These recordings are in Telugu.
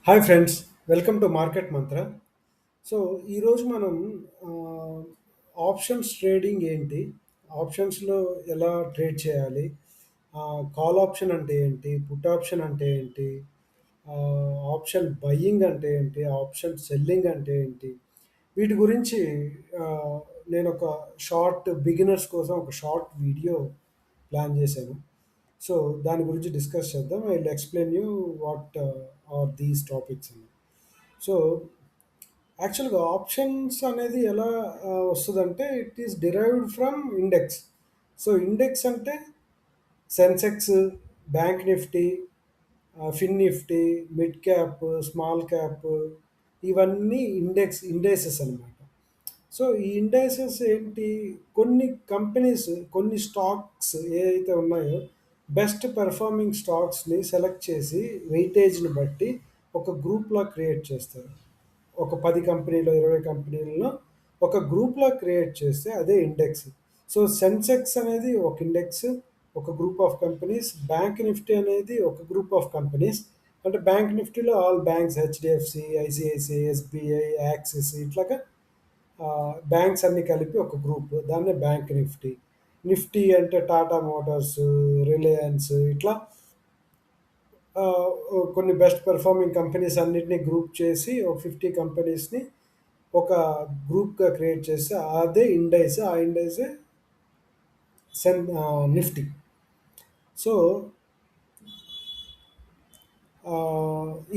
Hi friends, welcome to market Mantra. So ఈరోజు మనం ఆప్షన్స్ ట్రేడింగ్ ఏంటి, ఆప్షన్స్లో ఎలా ట్రేడ్ చేయాలి, కాల్ ఆప్షన్ అంటే ఏంటి, పుట్ ఆప్షన్ అంటే ఏంటి, ఆప్షన్ బయ్యింగ్ అంటే ఏంటి, ఆప్షన్ సెల్లింగ్ అంటే ఏంటి, వీటి గురించి ఆ, నేను ఒక షార్ట్ బిగినర్స్ కోసం ఒక షార్ట్ వీడియో ప్లాన్ చేశాను. సో దాని గురించి డిస్కస్ చేద్దాం. I will explain you what are these topics అని. సో యాక్చువల్‌గా ఆప్షన్స్ అనేది ఎలా వస్తదంటే it is derived from index. So index అంటే Sensex, bank Nifty, fin Nifty, mid cap, small cap, ఇవన్నీ ఇండెక్సెస్ అనమాట. సో ఈ ఇండెక్సెస్ ఏంటి, కొన్ని కంపెనీస్, కొన్ని స్టాక్స్ ఏవైతే ఉన్నాయో బెస్ట్ పెర్ఫార్మింగ్ స్టాక్స్‌ని సెలెక్ట్ చేసి వెయిటేజ్‌ని బట్టి ఒక గ్రూప్‌లా క్రియేట్ చేస్తారు. ఒక 10 కంపెనీలో, 20 కంపెనీలలో ఒక గ్రూప్‌లా క్రియేట్ చేస్తే అదే ఇండెక్స్. సో సెన్సెక్స్ అనేది ఒక ఇండెక్స్, ఒక group of companies. Bank Nifty అనేది ఒక గ్రూప్ ఆఫ్ కంపెనీస్. అంటే బ్యాంక్ నిఫ్టీలో all banks, HDFC, ICICI, SBI, axis ఇట్లాగా బ్యాంక్స్ అన్నీ కలిపి ఒక గ్రూప్. దాన్నే బ్యాంక్ నిఫ్టీ. నిఫ్టీ అంటే టాటా మోటార్స్, రిలయన్స్ ఇట్లా కొన్ని బెస్ట్ పెర్ఫార్మింగ్ కంపెనీస్ అన్నిటిని గ్రూప్ చేసి ఒక 50 కంపెనీస్‌ని ఒక గ్రూప్‌గా క్రియేట్ చేస్తే అదే ఇండెక్స్. ఆ ఇండెక్సే నిఫ్టీ. సో,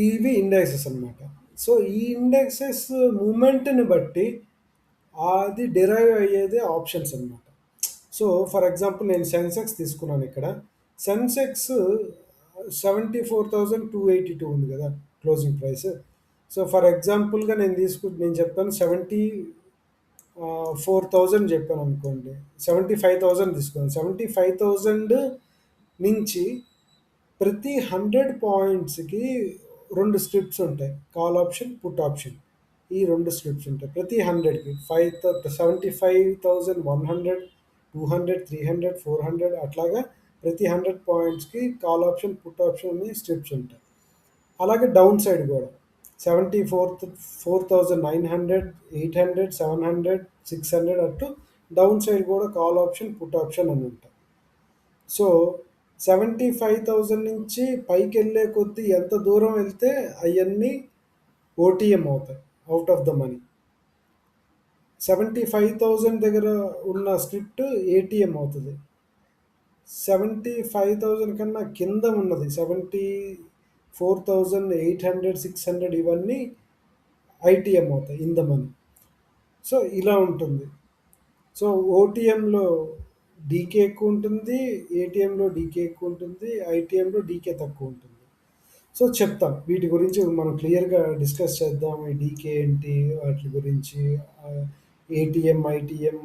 ఇవి ఇండెక్సెస్ అనమాట. సో, ఈ ఇండెక్సెస్ మూవ్‌మెంట్‌ని బట్టి అది డిరైవ్ అయ్యేదే ఆప్షన్స్ అనమాట. సో, ఫర్ ఎగ్జాంపుల్ నేను సెన్సెక్స్ తీసుకున్నాను ఇక్కడ. సెన్సెక్స్ 74,282 ఉంది కదా! Closing price. సో, ఫర్ ఎగ్జాంపుల్‌గా నేను చెప్తాను 4,000 చెప్పాననుకోండి. 75,000 తీసుకున్నాను. 75,000 నుంచి ప్రతి 100 పాయింట్స్‌కి 2 స్క్రిప్ట్స్ ఉంటాయి. Call option, put option. ఈ 2 స్క్రిప్ట్స్ ఉంటాయి. ప్రతి 100కి 75,100, 200, 300, 400 అట్లాగా ప్రతి 100 పాయింట్స్‌కి కాల్ ఆప్షన్, పుట్ ఆప్షన్ అని స్క్రిప్ట్స్ ఉంటాయి. అలాగే డౌన్ సైడ్ కూడా 4,900, 800, 700, 600 అటు డౌన్ సైడ్ కూడా కాల్ ఆప్షన్, పుట్ ఆప్షన్ అని ఉంటాయి. సో 75,000 నుంచి పైకెళ్ళే కొద్దీ ఎంత దూరం వెళ్తే అయన్నీ ఓటీఎం అవుతాయి. Out of the money. 75,000 దగ్గర ఉన్న స్క్రిప్ట్ ఏటీఎం అవుతది. 75,000 కన్నా కింద ఉన్నది 74,800, 600 ఇవన్నీ ఐటీఎం అవుతాయి ఇన్ ద మనీ. సో ఇలా ఉంటుంది. సో ఓటీఎంలో డీకే ఎక్కువ ఉంటుంది, ఏటీఎంలో డీకే ఎక్కువ ఉంటుంది, ఐటీఎంలో డీకే తక్కువ ఉంటుంది. సో చెప్తాం వీటి గురించి మనం క్లియర్గా డిస్కస్ చేద్దాం. ఈ డీకే ఏంటి, వాటి గురించి, ఏటీఎం, ఐటీఎం,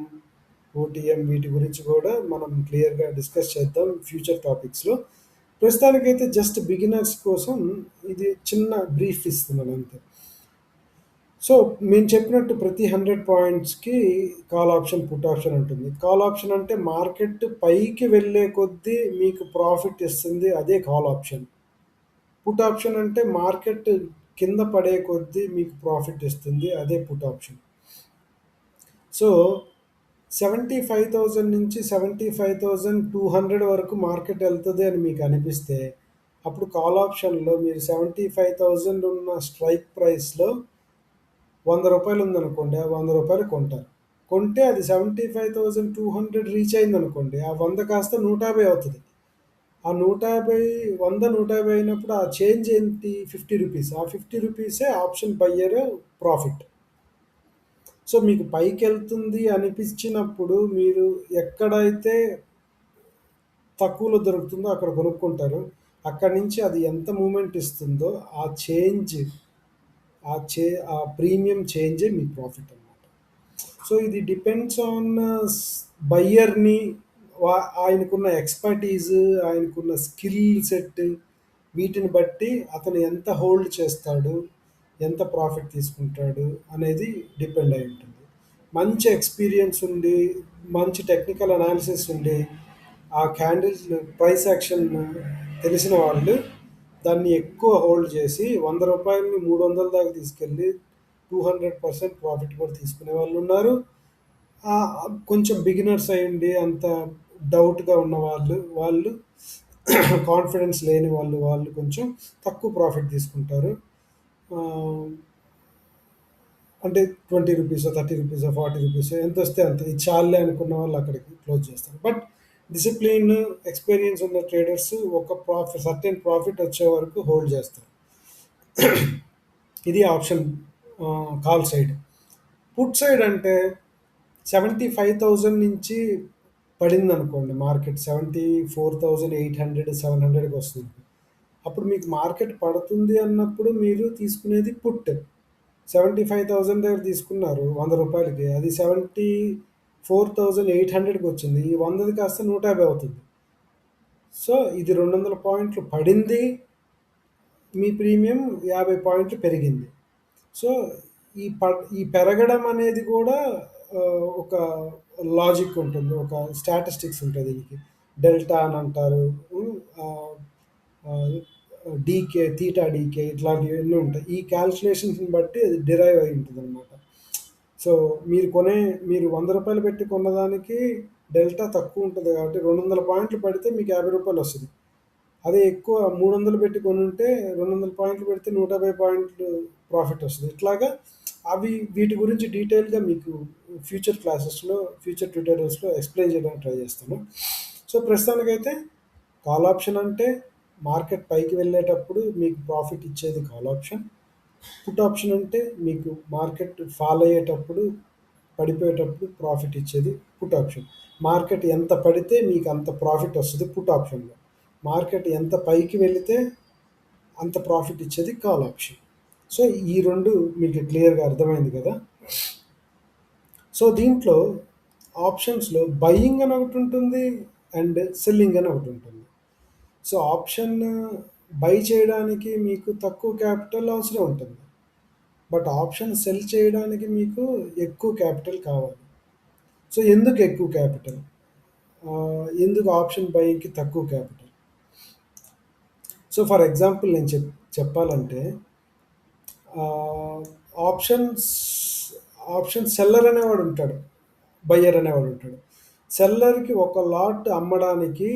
ఓటీఎం వీటి గురించి కూడా మనం క్లియర్గా డిస్కస్ చేద్దాం ఫ్యూచర్ టాపిక్స్లో. ప్రస్తుతానికైతే జస్ట్ బిగినర్స్ కోసం ఇది చిన్న బ్రీఫ్ ఇస్తున్నాను అంతే. సో మేము చెప్పినట్టు ప్రతి 100 పాయింట్స్‌కి కాల్ ఆప్షన్, పుట్ ఆప్షన్ ఉంటుంది. కాల్ ఆప్షన్ అంటే మార్కెట్ పైకి వెళ్ళే కొద్దీ మీకు ప్రాఫిట్ ఇస్తుంది. అదే కాల్ ఆప్షన్. పుట్ ఆప్షన్ అంటే మార్కెట్ కింద పడే కొద్దీ మీకు ప్రాఫిట్ ఇస్తుంది. అదే పుట్ ఆప్షన్. సో 75,000 నుంచి 75,200 వరకు మార్కెట్ వెళ్తది అని మీకు అనిపిస్తే, అప్పుడు కాల్ ఆప్షన్‌లో మీరు 75,000 ఉన్న స్ట్రైక్ ప్రైస్‌లో రూ. 100 ఉందనుకోండి. ఆ రూ. 100 కొంటారు. కొంటే అది 75,200 రీచ్ అయిందనుకోండి. ఆ 100 కాస్త 150 అవుతది. ఆ 150, 100, 150 అయినప్పుడు ఆ చేంజ్ ఏంటి? రూ. 50. ఆ రూ. 50 ఆప్షన్ బయ్యర్ ప్రాఫిట్. సో మీకు పైకెళ్తుంది అనిపించినప్పుడు మీరు ఎక్కడైతే తక్కువలో దొరుకుతుందో అక్కడ కొనుక్కుంటారు. అక్కడి నుంచి అది ఎంత మూవ్‌మెంట్ ఇస్తుందో ఆ చేంజ్, ఆ చే ఆ ప్రీమియం చేంజే మీ ప్రాఫిట్ అన్నమాట. సో ఇది డిపెండ్స్ ఆన్ బయ్యర్‌ని, ఆయనకున్న ఎక్స్‌పర్టీస్, ఆయనకున్న స్కిల్ సెట్, వీటిని బట్టి అతను ఎంత హోల్డ్ చేస్తాడు, ఎంత ప్రాఫిట్ తీసుకుంటాడు అనేది డిపెండ్ అయి ఉంటుంది. మంచి ఎక్స్‌పీరియన్స్ ఉండి, మంచి టెక్నికల్ అనాలిసిస్ ఉండి, ఆ క్యాండిల్ ప్రైస్ యాక్షన్ తెలిసిన వాళ్ళు దాన్ని ఎక్కువ హోల్డ్ చేసి రూ. 100ని 300 దాకా తీసుకెళ్ళి 200% ప్రాఫిట్ కూడా తీసుకునే వాళ్ళు ఉన్నారు. కొంచెం బిగినర్స్ అయ్యుండి అంత డౌట్‌గా ఉన్న వాళ్ళు కాన్ఫిడెన్స్ లేని వాళ్ళు కొంచెం తక్కువ ప్రాఫిట్ తీసుకుంటారు. ఆహ్, అంటే రూ. 20, రూ. 30, రూ. 40 ఎంతొస్తే అంత. ఇది చాలులే అనుకున్న వాళ్ళు అక్కడికి క్లోజ్ చేస్తారు. బట్ డిసిప్లిన్, ఎక్స్‌పీరియన్స్ ఉన్న ట్రేడర్స్ ఒక సర్టెన్ ప్రాఫిట్ వచ్చే వరకు హోల్డ్ చేస్తారు. ఇది option call side. Put side అంటే 75,000 నుంచి పడిందనుకోండి మార్కెట్ 74,800, 700కి వస్తుంది. అప్పుడు మీకు మార్కెట్ పడుతుంది అన్నప్పుడు మీరు తీసుకునేది పుట్. 75,000 దగ్గర తీసుకున్నారు రూ. 100కి. అది 74,800కి వచ్చింది. ఈ 100ది కాస్త 150 అవుతుంది. సో, ఇది 200 పాయింట్లు పడింది. మీ ప్రీమియం 50 పాయింట్లు పెరిగింది. సో, ఈ పెరగడం అనేది కూడా ఒక లాజిక్ ఉంటుంది. ఒక స్టాటిస్టిక్స్ ఉంటది దీనికి. డెల్టా అని అంటారు. ఆహ్, ఆహ్, డీకే, థీటా డీకే ఇట్లాంటివన్నీ ఉంటాయి. ఈ కాలిక్యులేషన్స్‌ని బట్టి అది డిరైవ్ అయి ఉంటదనమాట. సో, మీరు రూ. 100 పెట్టి కొన్నదానికి డెల్టా తక్కువ ఉంటది కాబట్టి 200 పాయింట్లు పడితే మీకు రూ. 50 వస్తది. అదే ఎక్కువ 300 పెట్టి కొనుంటే 200 పాయింట్లు పెడితే 150 పాయింట్లు ప్రాఫిట్ వస్తది. ఇట్లాగా వీటి గురించి డీటెయిల్‌గా మీకు ఫ్యూచర్ ట్యుటోరియల్స్‌లో ఎక్స్‌ప్లెయిన్ చేయడానికి ట్రై చేస్తాను. సో, ప్రస్తుతానికైతే కాల్ ఆప్షన్ అంటే మార్కెట్ పైకి వెళ్ళేటప్పుడు మీకు ప్రాఫిట్ ఇచ్చేది కాల్ ఆప్షన్. పుట్ ఆప్షన్ అంటే మీకు మార్కెట్ ఫాల్ అయ్యేటప్పుడు, పడిపోయేటప్పుడు ప్రాఫిట్ ఇచ్చేది పుట్ ఆప్షన్. మార్కెట్ ఎంత పడితే మీకు అంత ప్రాఫిట్ వస్తది పుట్ ఆప్షన్‌లో. మార్కెట్ ఎంత పైకి వెళితే అంత ప్రాఫిట్ ఇచ్చేది కాల్ ఆప్షన్. సో, ఈ 2 మీకు క్లియర్‌గా అర్థమైంది కదా! సో, దీంట్లో ఆప్షన్స్‌లో బయింగ్ అని ఒకటుంటుంది అండ్ సెల్లింగ్ అని ఒకటుంటుంది. సో, ఆప్షన్ బై చేయడానికి మీకు తక్కువ క్యాపిటల్ అవసరం ఉంటుంది. బట్ ఆప్షన్ సెల్ చేయడానికి మీకు ఎక్కువ క్యాపిటల్ కావాలి. సో, ఎందుకు ఎక్కువ క్యాపిటల్? ఎందుకు ఆప్షన్ బయింగ్‌కి తక్కువ క్యాపిటల్? సో, ఫర్ ఎగ్జాంపుల్ నేను చెప్పాలంటే ఆహ్, ఆప్షన్స్ ఆప్షన్ సెల్లర్ అనేవాడు ఉంటాడు. బయ్యర్ అనేవాడు ఉంటాడు. సెల్లర్‌కి ఒక లాట్ అమ్మడానికి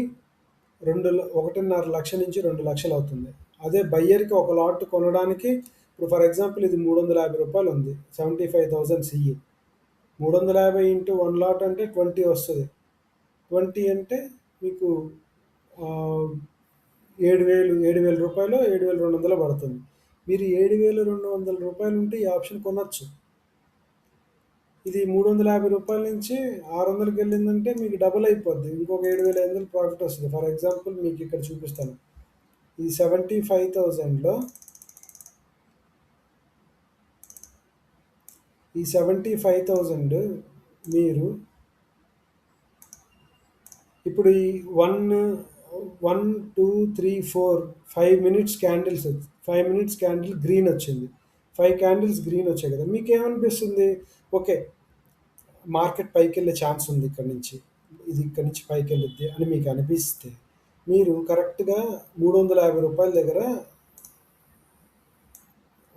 1.5 లక్షల నుంచి 2,00,000 అవుతుంది. అదే బయ్యర్‌కి ఒక లాట్ కొనడానికి ఇప్పుడు ఫర్ ఎగ్జాంపుల్ ఇది రూ. 350 ఉంది. 75,000 సిఈ. 350 ఇంటూ 1 లాట్ అంటే 20 వస్తది. 20 అంటే మీకు ఆహ్, 7,000 రూ. 7,200 పడుతుంది. మీరు రూ. 7,200 ఉంటే ఈ ఆప్షన్ కొనొచ్చు. ఇది రూ. 350 నుంచి 600కి వెళ్ళిందంటే మీకు డబుల్ అయిపోద్ది. ఇంకొక 7,500 ప్రాఫిట్ వస్తది. ఫర్ ఎగ్జాంపుల్ మీకు ఇక్కడ చూపిస్తాను. ఈ 75,000లో ఈ 75,000 మీరు ఇప్పుడు ఈ 1, 2, 3, 4 5 minutes candles 5 minutes candle green వచ్చింది. 5 క్యాండిల్స్ గ్రీన్ వచ్చాయి కదా! మీకేమనిపిస్తుంది? ఓకే. మార్కెట్ పైకెళ్ళే ఛాన్స్ ఉంది ఇక్కడి నుంచి. ఇది ఇక్కడి నుంచి పైకెళ్ళుద్ది అని మీకు అనిపిస్తే, మీరు కరెక్ట్‌గా రూ. 350 దగ్గర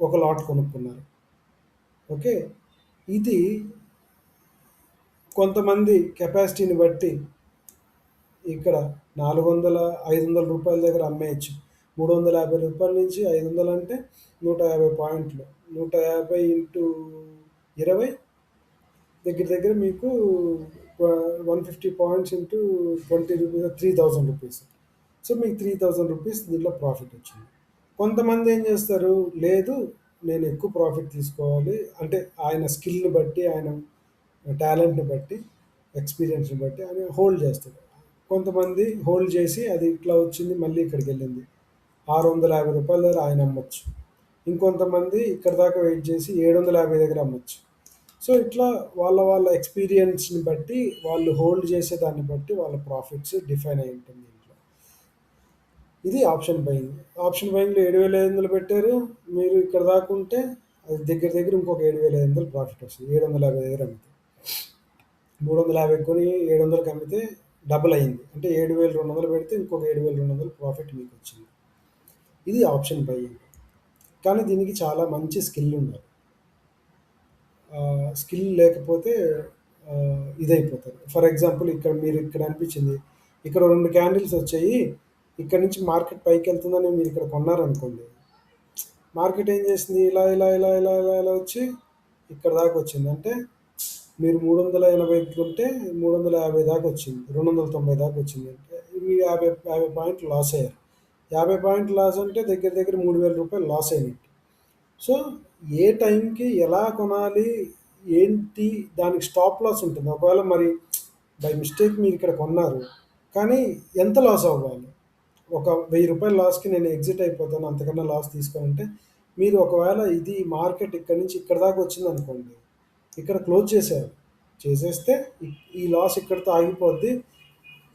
ఒక లాట్ కొనుక్కున్నారు. ఓకే. ఇది కొంతమంది కెపాసిటీని బట్టి ఇక్కడ 400, రూ. 500 దగ్గర అమ్మేయొచ్చు. రూ. 350 నుంచి 500 అంటే 150 పాయింట్లు. 150 ఇంటూ 20 దగ్గర దగ్గర మీకు 150 పాయింట్స్ ఇంటూ రూ. 20 రూ. 3,000. సో, మీకు రూ. 3,000 దీంట్లో ప్రాఫిట్ వచ్చింది. కొంతమంది ఏం చేస్తారు? లేదు నేను ఎక్కువ ప్రాఫిట్ తీసుకోవాలి. అంటే ఆయన స్కిల్‌ని బట్టి, ఆయన టాలెంట్‌ని బట్టి, ఎక్స్‌పీరియన్స్‌ని బట్టి ఆయన హోల్డ్ చేస్తాడు. కొంతమంది హోల్డ్ చేసి అది ఇట్లా వచ్చింది మళ్ళీ ఇక్కడికెళ్ళింది. రూ. 650 దగ్గర ఆయన అమ్మొచ్చు. ఇంకొంతమంది ఇక్కడి దాకా వెయిట్ చేసి 750 దగ్గర అమ్మొచ్చు. సో, ఇట్లా వాళ్ళ ఎక్స్‌పీరియన్స్‌ని బట్టి, వాళ్ళు హోల్డ్ చేసే దాన్ని బట్టి వాళ్ళ ప్రాఫిట్స్ డిఫైన్ అయి ఉంటుంది దీంట్లో. ఇది ఆప్షన్ బయింగ్. ఆప్షన్ బయింగ్‌లో 7,500 పెట్టారు. మీరు ఇక్కడ దాకా ఉంటే అది దగ్గర దగ్గర ఇంకొక 7,500 ప్రాఫిట్ వస్తది. 750 దగ్గర అమ్మితే. 350 కొని 700కి అమ్మితే డబుల్ అయింది. అంటే 7,200 పెడితే ఇంకొక 7,200 ప్రాఫిట్ మీకొచ్చింది. ఇది ఆప్షన్ బయింగ్. కానీ దీనికి చాలా మంచి స్కిల్ ఉండాలి. స్కిల్ లేకపోతే ఇదైపోతారు. ఫర్ ఎగ్జాంపుల్ ఇక్కడ మీరు ఇక్కడ అనిపించింది. ఇక్కడ 2 క్యాండిల్స్ వచ్చాయి. ఇక్కడ నుంచి మార్కెట్ పైకెళ్తుందని మీరు ఇక్కడ కొన్నారనుకోండి. మార్కెట్ ఏం చేసింది? ఇలా, ఇలా, ఇలా, ఇలా, ఇలా, ఇలా వచ్చి ఇక్కడ దాకా వచ్చింది. అంటే మీరు 380 ఉంటే 350 దాకా వచ్చింది. 290 దాకా వచ్చింది. అంటే మీరు 50 పాయింట్లు లాస్ అయ్యారు. 50 పాయింట్లు లాస్ అంటే దగ్గర దగ్గర రూ. 3000 లాస్ అయినట్టు. సో, ఏ టైంకి ఎలా కొనాలి? ఏంటి? దానికి స్టాప్ లాస్ ఉంటుంది. ఒకవేళ మరి బై మిస్టేక్ మీరిక్కడ కొన్నారు. కానీ ఎంత లాస్ అవ్వాలి? ఒక రూ. 1000 లాస్‌కి నేను ఎగ్జిట్ అయిపోతాను. అంతకన్నా లాస్ తీసుకోనంటే, మీరు ఒకవేళ ఇది మార్కెట్ ఇక్కడి నుంచి ఇక్కడి దాకా వచ్చిందనుకోండి. ఇక్కడ క్లోజ్ చేసేయాలి. చేసేస్తే ఈ ఈ లాస్ ఇక్కడితో ఆగిపోద్ది.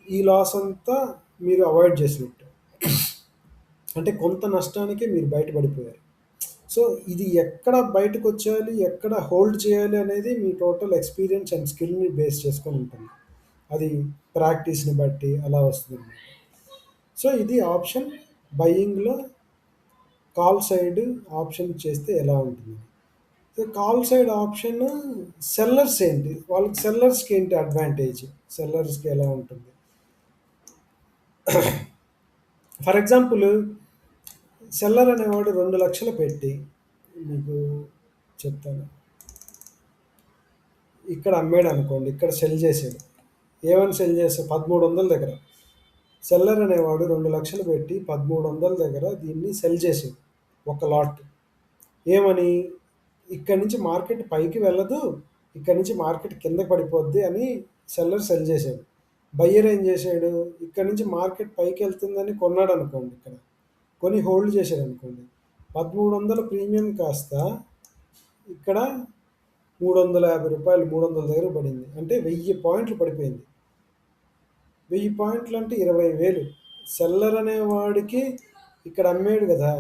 ఈ లాస్ అంతా మీరు అవాయిడ్ చేసినట్టు. అంటే కొంత నష్టానికి మీరు బయటపడిపోయారు. సో, ఇది ఎక్కడ బయటకొచ్చేయాలి, ఎక్కడ హోల్డ్ చేయాలి అనేది మీ టోటల్ ఎక్స్‌పీరియన్స్ అండ్ స్కిల్‌ని బేస్ చేసుకొని ఉంటుంది. అది ప్రాక్టీస్‌ని బట్టి అలా వస్తుందనమాట. సో, ఇది ఆప్షన్ బయింగ్‌లో కాల్ సైడ్ ఆప్షన్ చేస్తే ఎలా ఉంటుంది? So, call side option sellers ఏంటి? వాళ్ళకి సెల్లర్స్‌కి ఏంటి అడ్వాంటేజ్? సెల్లర్స్‌కి ఎలా ఉంటుంది? ఫర్ ఎగ్జాంపుల్ సెల్లర్ అనేవాడు 2,00,000 పెట్టి మీకు చెప్తాను. ఇక్కడ అమ్మాడనుకోండి. ఇక్కడ సెల్ చేసాడు. ఏమని సెల్ చేసాడు? 1300 దగ్గర. సెల్లర్ అనేవాడు 2,00,000 పెట్టి 1300 దగ్గర దీన్ని సెల్ చేసాడు. ఒక లాట్. ఏమని? ఇక్కడి నుంచి మార్కెట్ పైకి వెళ్ళదు. ఇక్కడి నుంచి మార్కెట్ కిందకి పడిపోద్ది అని సెల్లర్ సెల్ చేసాడు. బయ్యర్ ఏం చేసాడు? ఇక్కడి నుంచి మార్కెట్ పైకెళ్తుందని కొన్నాడనుకోండి ఇక్కడ. కొని హోల్డ్ చేశాడనుకోండి. 1300 ప్రీమియం కాస్త ఇక్కడ రూ. 350, 300 దగ్గర పడింది. అంటే 1000 పాయింట్లు పడిపోయింది. 1000 పాయింట్లు అంటే 20,000. సెల్లర్ అనేవాడికి ఇక్కడ అమ్మాడు కదా!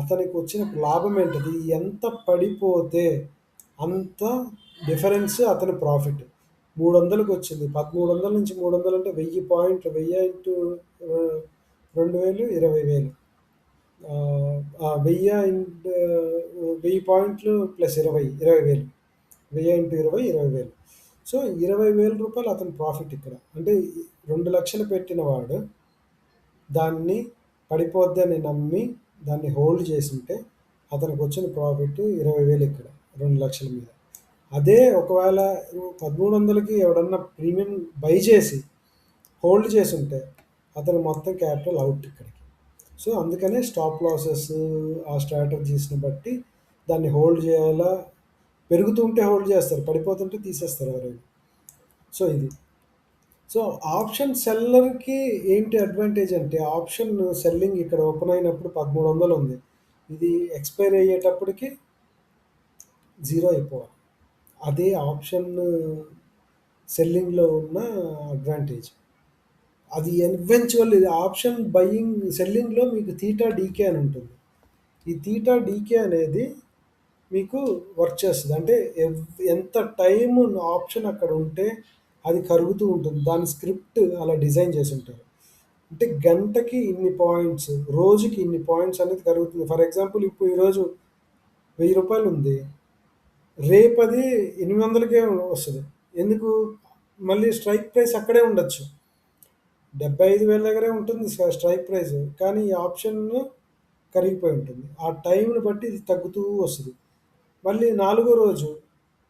అతనికి వచ్చిన లాభం ఏంటది? ఎంత పడిపోతే అంత డిఫరెన్స్ అతని ప్రాఫిట్. 300కి వచ్చింది. 1300 నుంచి 300 అంటే 1000 పాయింట్లు. 1000 ఇంటూ 2000 20,000. 1000 పాయింట్లు ప్లస్ 20,000. 1000 ఇంటూ 20 20,000. సో, రూ. 20,000 అతని ప్రాఫిట్ ఇక్కడ. అంటే 2,00,000 పెట్టిన వాడు దాన్ని పడిపోద్దని నమ్మి దాన్ని హోల్డ్ చేసుంటే అతనికి వచ్చిన ప్రాఫిట్ 20,000 ఇక్కడ 2,00,000 మీద. అదే ఒకవేళ 1300కి ఎవడన్నా ప్రీమియం బై చేసి హోల్డ్ చేసుంటే అతను మొత్తం క్యాపిటల్ అవుట్ ఇక్కడికి. సో, అందుకనే స్టాప్ లాసెస్ ఆ స్ట్రాటజీస్‌ని బట్టి దాన్ని హోల్డ్ చేయాలా? పెరుగుతుంటే హోల్డ్ చేస్తారు. పడిపోతుంటే తీసేస్తారు ఎవరైనా. సో, ఇది. సో, ఆప్షన్ సెల్లర్‌కి ఏంటి అడ్వాంటేజ్ అంటే ఆప్షన్ సెల్లింగ్ ఇక్కడ ఓపెన్ అయినప్పుడు 1300 ఉంది. ఇది ఎక్స్‌పైర్ అయ్యేటప్పటికి 0 అయిపోవాలి. అదే ఆప్షన్ సెల్లింగ్‌లో ఉన్న అడ్వాంటేజ్. అది ఎవెన్చువల్ ఇది ఆప్షన్ బయింగ్ సెల్లింగ్‌లో మీకు థీటా డీకే అని ఉంటుంది. ఈ థీటా డీకే అనేది మీకు వర్క్ చేస్తది. అంటే ఎంత టైమ్ ఆప్షన్ అక్కడ ఉంటే అది కరుగుతూ ఉంటుంది. దాని స్క్రిప్ట్ అలా డిజైన్ చేసుంటారు. అంటే గంటకి ఇన్ని పాయింట్స్, రోజుకి ఇన్ని పాయింట్స్ అనేది కరుగుతుంది. ఫర్ ఎగ్జాంపుల్ ఇప్పుడు ఈరోజు రూ. 1000 ఉంది. రేపది 800కే వస్తది. ఎందుకు? మళ్ళీ స్ట్రైక్ ప్రైస్ అక్కడే ఉండొచ్చు. 75,000 దగ్గరే ఉంటుంది స్ట్రైక్ ప్రైస్. కానీ ఈ ఆప్షన్ కరిగిపోయి ఉంటుంది. ఆ టైంని బట్టి ఇది తగ్గుతూ వస్తది. మళ్ళీ నాలుగో రోజు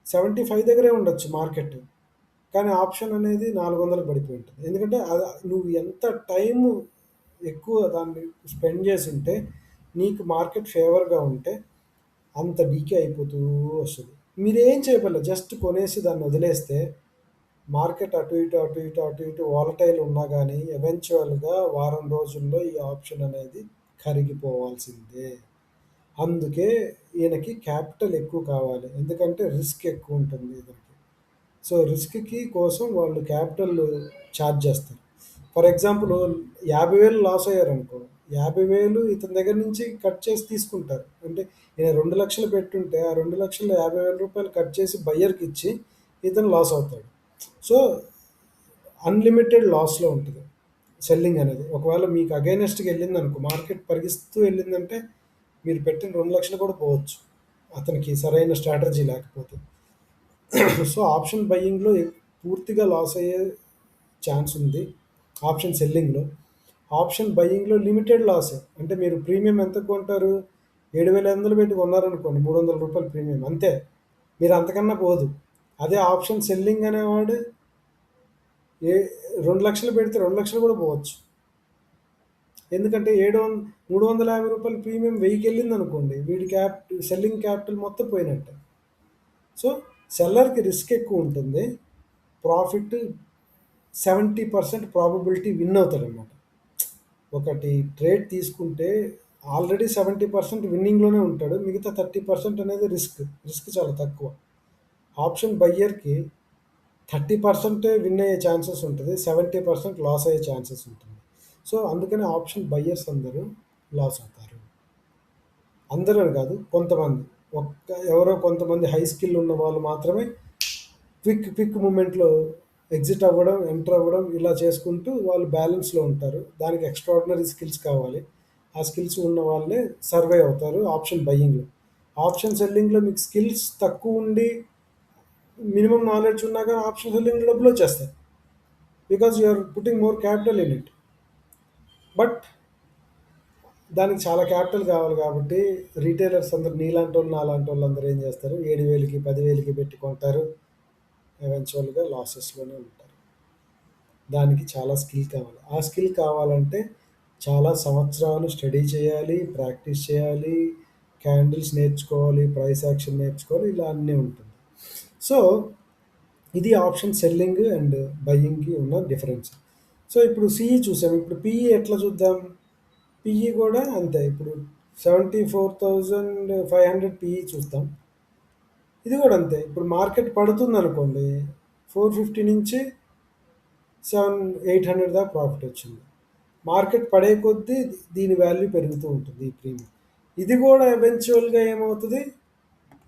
75 దగ్గరే ఉండొచ్చు మార్కెట్. కానీ ఆప్షన్ అనేది 400కి పడిపోయి ఉంటుంది. ఎందుకంటే నువ్వు ఎంత టైము ఎక్కువ దాన్ని స్పెండ్ చేసుంటే నీకు మార్కెట్ ఫేవర్‌గా ఉంటే అంత డీకే అయిపోతూ వస్తది. మీరేం చేయబల్ల జస్ట్ కొనేసి దాన్ని వదిలేస్తే మార్కెట్ అటు ఇటు, అటు ఇటు, అటు ఇటు వాలటైల్ ఉన్నా గానీ ఎవెన్చువల్‌గా వారం రోజుల్లో ఈ ఆప్షన్ అనేది కరిగిపోవాల్సిందే. అందుకే ఈయనకి క్యాపిటల్ ఎక్కువ కావాలి. ఎందుకంటే రిస్క్ ఎక్కువ ఉంటుంది ఇతనికి. సో, రిస్క్‌కి కోసం వాళ్ళు క్యాపిటల్ చార్జ్ చేస్తారు. ఫర్ ఎగ్జాంపుల్ 50,000 లాస్ అయ్యారనుకో, 50,000 ఇతని దగ్గర నుంచి కట్ చేసి తీసుకుంటారు. అంటే ఈయన 2,00,000 పెట్టుంటే ఆ 2,00,000లో రూ. 50,000 కట్ చేసి బయ్యర్‌కి ఇచ్చి ఇతను లాస్ అవుతాడు. సో, అన్‌లిమిటెడ్ లాస్‌లో ఉంటది. సెల్లింగ్ అనేది. ఒకవేళ మీకు అగైనెస్ట్‌గా ఎళ్ళిందనుకో, మార్కెట్ పరిగిస్తూ ఎళ్ళిందంటే, మీరు పెట్టిన 2,00,000 కూడా పోవచ్చు. అతనికి సరైన స్ట్రాటజీ లేకపోతే. సో, ఆప్షన్ బయింగ్‌లో పూర్తిగా లాస్ అయ్యే ఛాన్స్ ఉంది. ఆప్షన్ సెల్లింగ్‌లో. ఆప్షన్ బయింగ్‌లో లిమిటెడ్ లాసే. అంటే మీరు ప్రీమియం ఎంతకు కొంటారు? 7,500 పెట్టి కొన్నారనుకోండి, రూ. 300 ప్రీమియం అంతే. మీరు అంతకన్నా పోదు. అదే ఆప్షన్ సెల్లింగ్ అనేవాడు ఏ 2,00,000 పెడితే 2,00,000 కూడా పోవచ్చు. ఎందుకంటే 350 ప్రీమియం 1000కి వెళ్ళిందనుకోండి, వీడి సెల్లింగ్ క్యాపిటల్ మొత్తం పోయినట్టే. సో, సెల్లర్‌కి రిస్క్ ఎక్కువ ఉంటుంది. ప్రాఫిట్ 70% ప్రాబబిలిటీ విన్ అవుతాడనమాట. ఒకటి ట్రేడ్ తీసుకుంటే ఆల్రెడీ 70% విన్నింగ్‌లోనే ఉంటాడు. మిగతా 30% అనేది రిస్క్. రిస్క్ చాలా తక్కువ. ఆప్షన్ బయ్యర్‌కి 30% విన్ అయ్యే ఛాన్సెస్ ఉంటది. 70% లాస్ అయ్యే ఛాన్సెస్ ఉంటుంది. సో, అందుకని ఆప్షన్ బయ్యర్స్ అందరూ లాస్ అవుతారు. అందరూ అని కాదు, కొంతమంది. ఎవరో కొంతమంది హై స్కిల్ ఉన్న వాళ్ళు మాత్రమే క్విక్ క్విక్ మూమెంట్‌లో ఎగ్జిట్ అవ్వడం, ఎంటర్ అవ్వడం ఇలా చేసుకుంటూ వాళ్ళు బ్యాలెన్స్‌లో ఉంటారు. దానికి ఎక్స్‌ట్రార్డినరీ స్కిల్స్ కావాలి. ఆ స్కిల్స్ ఉన్న వాళ్ళే సర్వైవ్ అవుతారు ఆప్షన్ బయింగ్‌లో. ఆప్షన్ సెల్లింగ్‌లో మీకు స్కిల్స్ తక్కువుండి మినిమమ్ నాలెడ్జ్ ఉన్నా గాని ఆప్షన్ సెల్లింగ్‌లో డబ్బులొచ్చేస్తాయి. Because you are putting more capital in it. But దానికి చాలా క్యాపిటల్ కావాలి కాబట్టి రిటైలర్స్ అందరూ నీలాంటోళ్ళు, నాలాంటోళ్ళు అందరూ ఏం చేస్తారు? 7,000కి, 10,000కి పెట్టి కొంటారు. ఎవెన్చువల్‌గా లాసెస్‌లోనే ఉంటారు. దానికి చాలా స్కిల్ కావాలి. ఆ స్కిల్ కావాలంటే చాలా సంవత్సరాలు స్టడీ చేయాలి, ప్రాక్టీస్ చేయాలి, క్యాండిల్స్ నేర్చుకోవాలి, ప్రైస్ యాక్షన్ నేర్చుకోవాలి, ఇలా అన్నీ ఉంటుంది. సో, ఇది ఆప్షన్ సెల్లింగ్ అండ్ బయింగ్‌కి ఉన్న డిఫరెన్స్. సో, ఇప్పుడు సిఈ చూసాం. ఇప్పుడు పిఈ ఎట్లా చూద్దాం? పిఈ కూడా అంతే. ఇప్పుడు 74,500 పిఈ చూస్తాం. ఇది కూడా అంతే. ఇప్పుడు మార్కెట్ పడుతుందనుకోండి, 450 నుంచి 800 దాకా ప్రాఫిట్ వచ్చింది. మార్కెట్ పడే కొద్దీ దీని వాల్యూ పెరుగుతూ ఉంటుంది ఈ ప్రీమియం. ఇది కూడా ఎవెన్చువల్‌గా ఏమవుతది?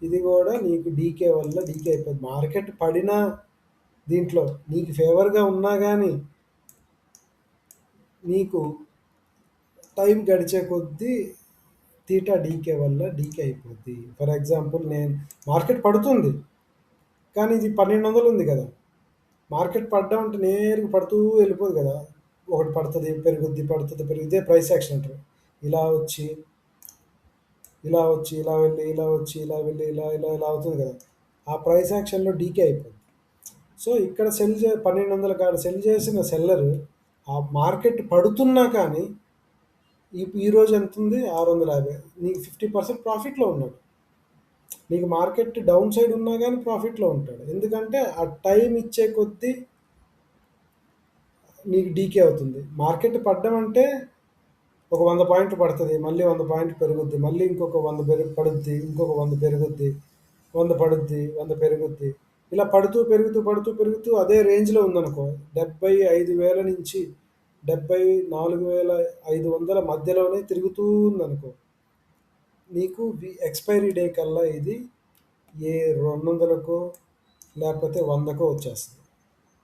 ఇది కూడా నీకు డీకే వల్ల డీకే అయిపోద్ది. మార్కెట్ పడినా దీంట్లో నీకు ఫేవర్‌గా ఉన్నా గానీ, నీకు టైం గడిచే కొద్దీ థీటా డీకే వల్ల డీకే అయిపోద్ది. ఫర్ ఎగ్జాంపుల్ నేను మార్కెట్ పడుతుంది. కానీ ఇది 1200 ఉంది కదా! మార్కెట్ పడ్డం అంటే నేరుగా పడుతూ వెళ్ళిపోదు కదా! ఒకటి పడతది, పెరుగుద్ది, పడుతది, ఇదే ప్రైస్ యాక్షన్ అంటారు. ఇలా వచ్చి, ఇలా వచ్చి, ఇలా వెళ్ళి, ఇలా వచ్చి, ఇలా వెళ్ళి, ఇలా, ఇలా, ఇలా అవుతుంది కదా! ఆ ప్రైస్ యాక్షన్‌లో డీకే అయిపోద్ది. సో, ఇక్కడ 1200 కాడ సెల్ చేసిన సెల్లరు ఆ మార్కెట్ పడుతున్నా కానీ ఈరోజు ఎంతుంది? 650. నీకు 50% ప్రాఫిట్‌లో ఉన్నాడు. నీకు మార్కెట్ డౌన్ సైడ్ ఉన్నా గానీ ప్రాఫిట్‌లో ఉంటాడు. ఎందుకంటే ఆ టైం ఇచ్చే కొద్దీ నీకు డీకే అవుతుంది. మార్కెట్ పడ్డం అంటే ఒక 100 పాయింట్లు పడతది. మళ్ళీ 100 పాయింట్లు పెరుగుద్ది. మళ్ళీ ఇంకొక 100 పడుద్ది. ఇంకొక 100 పెరుగుద్ది. 100 పడుద్ది. 100 పెరుగుద్ది. ఇలా పడుతూ, పెరుగుతూ, పడుతూ, పెరుగుతూ అదే రేంజ్‌లో ఉందనుకో, 75,000 నుంచి 74,500 మధ్యలోనే తిరుగుతూ ఉందనుకో, నీకు ఎక్స్‌పైరీ డే కల్లా ఇది ఏ 200కో లేకపోతే 100కో వచ్చేస్తది.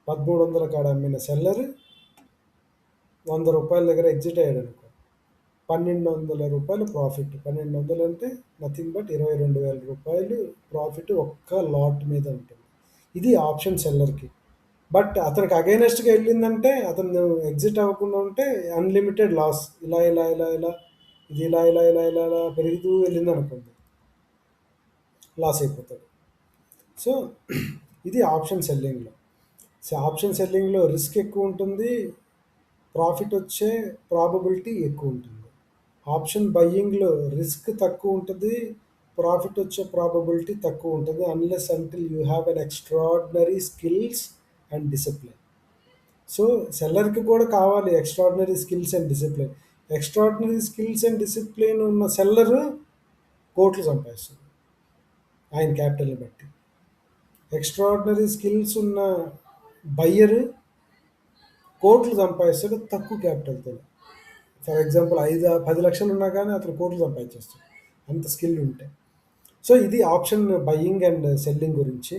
1300 కాడ అమ్మిన సెల్లర్ రూ. 100 దగ్గర ఎగ్జిట్ అయ్యాడనుకో, రూ. 1,200 ప్రాఫిట్. 1,200 అంటే నథింగ్ బట్ రూ. 22,000 ప్రాఫిట్ ఒక్క లాట్ మీద ఉంటుంది. ఇది ఆప్షన్ సెల్లర్‌కి. బట్ అతనికి అగైనెస్ట్‌గా ఎళ్ళిందంటే అతను ఎగ్జిట్ అవ్వకుండా ఉంటే అన్‌లిమిటెడ్ లాస్. ఇలా, ఇలా, ఇలా, ఇలా ఇది ఇలా, ఇలా, ఇలా, ఇలా, ఇలా పెరుగుతూ వెళ్ళిందనుకోండి, లాస్ అయిపోతాడు. సో, ఇది ఆప్షన్ సెల్లింగ్‌లో. సో, ఆప్షన్ సెల్లింగ్‌లో రిస్క్ ఎక్కువ ఉంటుంది. ప్రాఫిట్ వచ్చే ప్రాబబిలిటీ ఎక్కువ ఉంటుంది. ఆప్షన్ బయ్యింగ్‌లో రిస్క్ తక్కువ ఉంటది. ప్రాఫిట్ వచ్చే ప్రాబబిలిటీ తక్కువ ఉంటది. Unless until you have an extraordinary skills and discipline. So, సెల్లర్‌కి కూడా కావాలి extraordinary skills and discipline. Extraordinary skills and discipline ఉన్న సెల్లరు కోట్లు సంపాదిస్తాడు ఆయన క్యాపిటల్‌ని బట్టి. ఎక్స్‌ట్రార్డినరీ స్కిల్స్ ఉన్న బయ్యరు కోట్లు సంపాదిస్తాడు తక్కువ క్యాపిటల్‌తోని. ఫర్ ఎగ్జాంపుల్ 10 లక్షలు ఉన్నా కానీ అతను కోట్లు సంపాదించేస్తాడు. అంత స్కిల్ ఉంటే. సో, ఇది ఆప్షన్ బయింగ్ అండ్ సెల్లింగ్ గురించి.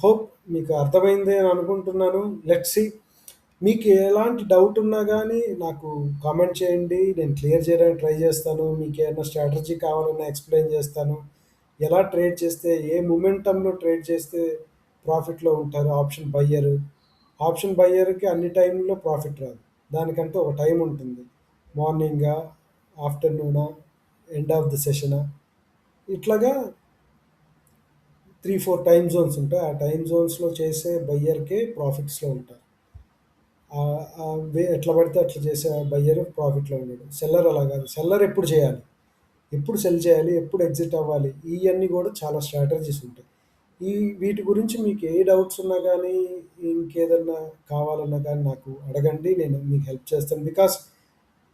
హోప్ మీకు అర్థమైంది అని అనుకుంటున్నాను. Let's see. మీకు ఎలాంటి డౌట్ ఉన్నా గానీ నాకు కామెంట్ చేయండి. నేను క్లియర్ చేయడానికి ట్రై చేస్తాను. మీకేమన్నా స్ట్రాటజీ కావాలన్నా ఎక్స్‌ప్లెయిన్ చేస్తాను. ఎలా ట్రేడ్ చేస్తే, ఏ మొమెంటమ్‌లో ట్రేడ్ చేస్తే ప్రాఫిట్‌లో ఉంటారు ఆప్షన్ బయ్యరు. ఆప్షన్ బయ్యర్‌కి అన్ని టైంలో ప్రాఫిట్ రాదు. దానికంటూ ఒక టైం ఉంటుంది. మార్నింగా, ఆఫ్టర్‌నూనా, ఎండ్ ఆఫ్ ది సెషనా ఇట్లాగా 3, 4 టైమ్ జోన్స్ ఉంటాయి. ఆ టైమ్ జోన్స్‌లో చేసే బయ్యర్‌కే ప్రాఫిట్స్‌లో ఉంటారు. ఎట్లా పడితే అట్లా చేసే బయ్యర్ ప్రాఫిట్‌లో ఉండడు. సెల్లర్ అలా కాదు. సెల్లర్ ఎప్పుడు చేయాలి? ఎప్పుడు సెల్ చేయాలి? ఎప్పుడు ఎగ్జిట్ అవ్వాలి? ఇయన్నీ గూడా చాలా స్ట్రాటజీస్ ఉంటాయి. ఈ వీటి గురించి మీకు ఏ డౌట్స్ ఉన్నా గానీ, ఇంకేదన్నా కావాలన్నా గానీ నాకు అడగండి. నేను మీకు హెల్ప్ చేస్తాను. బికాస్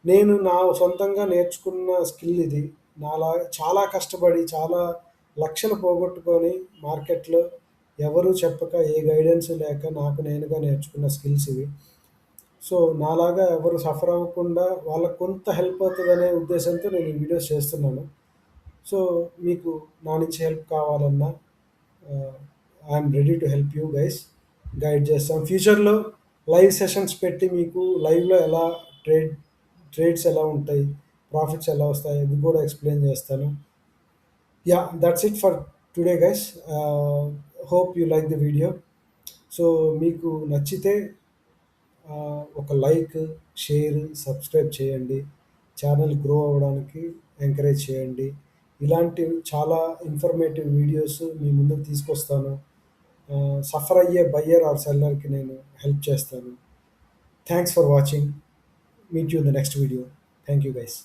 నేను నా సొంతంగా నేర్చుకున్న స్కిల్ ఇది. నాలాగా చాలా కష్టపడి, చాలా లక్షలు పోగొట్టుకొని మార్కెట్‌లో ఎవరు చెప్పక, ఏ గైడెన్స్ లేక నాకు నేనుగా నేర్చుకున్న స్కిల్స్ ఇవి. సో, నాలాగా ఎవరు సఫర్ అవ్వకుండా వాళ్ళకి కొంత హెల్ప్ అవుతదనే ఉద్దేశంతో నేను ఈ వీడియోస్ చేస్తున్నాను. సో, మీకు నా నుంచి హెల్ప్ కావాలన్నా ఆహ్, I'm ready to help you guys. Guide చేస్తాం. ఫ్యూచర్‌లో లైవ్ సెషన్స్ పెట్టి మీకు లైవ్‌లో ఎలా ట్రేడ్ ట్రేడ్స్ ఎలా ఉంటాయి, ప్రాఫిట్స్ ఎలా వస్తాయి ఇవి కూడా ఎక్స్‌ప్లెయిన్ చేస్తాను. Yeah! That's it for today guys. Hope you like the video. So, మీకు నచ్చితే ఒక లైక్, షేర్, సబ్స్క్రైబ్ చేయండి. ఛానల్ గ్రో అవ్వడానికి ఎంకరేజ్ చేయండి. ఇలాంటి చాలా ఇన్ఫర్మేటివ్ వీడియోస్ మీ ముందుకు తీసుకొస్తాను. సఫర్ అయ్యే బయ్యర్ ఆర్ సెల్లర్‌కి నేను హెల్ప్ చేస్తాను. Thanks for watching. Meet you in the next video. Thank you guys.